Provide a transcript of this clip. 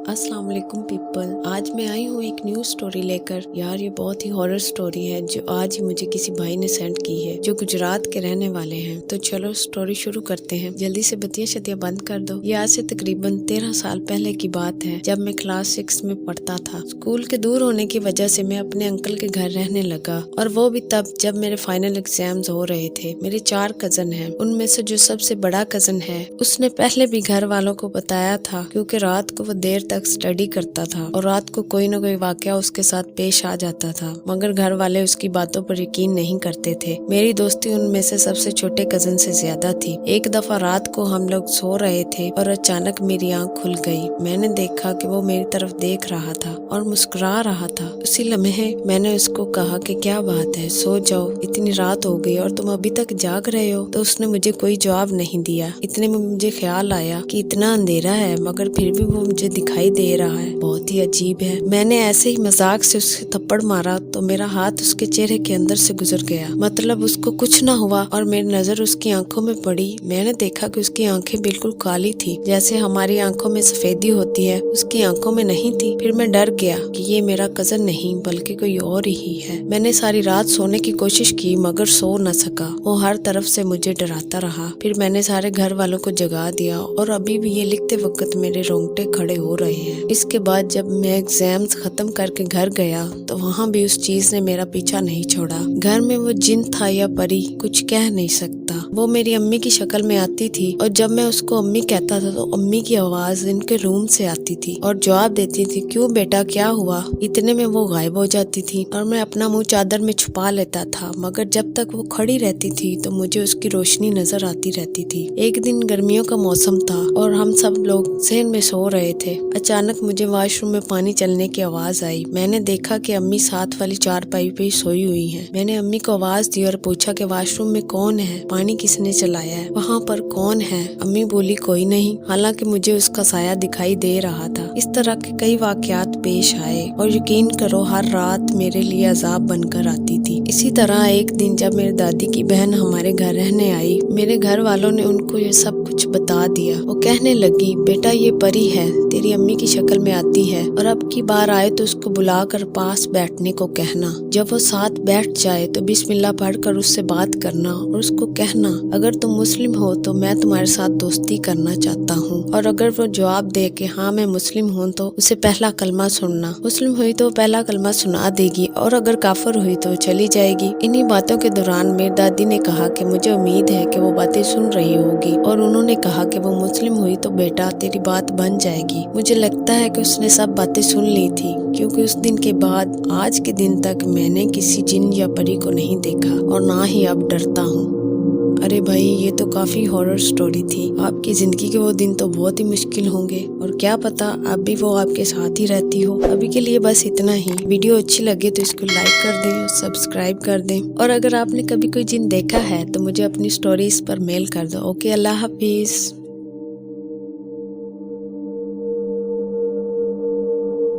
अस्सलाम वालेकुम पीपल। आज मैं आई हूँ एक न्यू स्टोरी लेकर। यार ये बहुत ही हॉरर स्टोरी है जो आज ही मुझे किसी भाई ने सेंड की है जो गुजरात के रहने वाले हैं। तो चलो स्टोरी शुरू करते हैं। जल्दी से बत्तियां शत्तियां बंद कर दो। ये आज से तकरीबन 13 साल पहले की बात है जब मैं क्लास 6 में पढ़ता था। स्कूल के दूर होने की वजह से मैं अपने अंकल के घर रहने लगा और वो भी तब जब मेरे फाइनल एग्जाम्स हो रहे थे। मेरे 4 कजन हैं। उनमें से जो सबसे बड़ा कजन है उसने पहले भी घर वालों को बताया था क्योंकि रात को वो देर तक स्टडी करता था और रात को कोई न कोई वाकया उसके साथ पेश आ जाता था, मगर घर वाले उसकी बातों पर यकीन नहीं करते थे। मेरी दोस्ती उनमें से सबसे छोटे कजन से ज्यादा थी। एक दफा रात को हम लोग सो रहे थे और अचानक मेरी आंख खुल गई। मैंने देखा कि वो मेरी तरफ देख रहा था और मुस्कुरा रहा था। उसी लम्हे मैंने उसको कहा कि क्या बात है, सो जाओ, इतनी रात हो गई और तुम अभी तक जाग रहे हो। तो उसने मुझे कोई जवाब नहीं दिया। इतने में मुझे ख्याल आया कि इतना अंधेरा है मगर फिर भी वो मुझे दिखाई दे रहा है, बहुत ही अजीब है। मैंने ऐसे ही मजाक से उसके थप्पड़ मारा तो मेरा हाथ उसके चेहरे के अंदर से गुजर गया। मतलब उसको कुछ ना हुआ और मेरी नजर उसकी आंखों में पड़ी। मैंने देखा कि उसकी आंखें बिल्कुल काली थी, जैसे हमारी आंखों में सफेदी होती है, उसकी आंखों में नहीं थी। फिर मैं डर गया कि ये मेरा कजन नहीं बल्कि कोई और ही है। मैंने सारी रात सोने की कोशिश की मगर सो न सका। वो हर तरफ से मुझे डराता रहा। फिर मैंने सारे घर वालों को जगा दिया और अभी भी ये लिखते वक्त मेरे रोंगटे खड़े हो रहे हैं। इसके बाद जब मैं एग्जाम्स खत्म करके घर गया तो वहाँ भी उस चीज ने मेरा पीछा नहीं छोड़ा। घर में वो जिन था या परी कुछ कह नहीं सकता। वो मेरी अम्मी की शक्ल में आती थी और जब मैं उसको अम्मी कहता था तो अम्मी की आवाज इनके रूम से आती थी और जवाब देती थी, क्यों बेटा क्या हुआ। इतने में वो गायब हो जाती थी और मैं अपना मुंह चादर में छुपा लेता था, मगर जब तक वो खड़ी रहती थी तो मुझे उसकी रोशनी नजर आती रहती थी। एक दिन गर्मियों का मौसम था और हम सब लोग सहन में सो रहे थे। अचानक मुझे वॉशरूम में पानी चलने की आवाज आई। मैंने देखा कि अम्मी साथ वाली चारपाई पे सोई हुई हैं। मैंने अम्मी को आवाज दी और पूछा कि वॉशरूम में कौन है, पानी किसने चलाया है, वहाँ पर कौन है। अम्मी बोली कोई नहीं, हालांकि मुझे उसका साया दिखाई दे रहा था। इस तरह के कई वाकयात पेश आए और यकीन करो हर रात मेरे लिए अजाब बनकर आती थी। इसी तरह एक दिन जब मेरी दादी की बहन हमारे घर रहने आई, मेरे घर वालों ने उनको ये सब कुछ बता दिया। वो कहने लगी, बेटा ये परी है, तेरी अम्मी की शक्ल में आती है और अब की बार आए तो उसको बुलाकर पास बैठने को कहना। जब वो साथ बैठ जाए तो बिस्मिल्लाह पढ़कर उससे बात करना और उसको कहना, अगर तुम मुस्लिम हो तो मैं तुम्हारे साथ दोस्ती करना चाहता हूँ। और अगर वो जवाब दे कि हाँ मैं मुस्लिम हूँ तो उसे पहला कलमा सुनना। मुस्लिम हुई तो पहला कलमा सुना देगी और अगर काफिर हुई तो चली जाएगी। इन्हीं बातों के दौरान मेरी दादी ने कहा कि मुझे उम्मीद है कि वो बातें सुन रही होगी और उन्होंने कहा कि वो मुस्लिम हुई तो बेटा तेरी बात बन जाएगी। मुझे लगता है कि उसने सब बातें सुन ली थी क्योंकि उस दिन के बाद आज के दिन तक मैंने किसी जिन या परी को नहीं देखा और ना ही अब डरता हूँ। अरे भाई ये तो काफी हॉरर स्टोरी थी। आपकी जिंदगी के वो दिन तो बहुत ही मुश्किल होंगे और क्या पता अब भी वो आपके साथ ही रहती हो। अभी के लिए बस इतना ही। वीडियो अच्छी लगे तो इसको लाइक कर दें, सब्सक्राइब कर दें और अगर आपने कभी कोई जिन देखा है तो मुझे अपनी स्टोरीज पर मेल कर दो। ओके, अल्लाह हाफिज।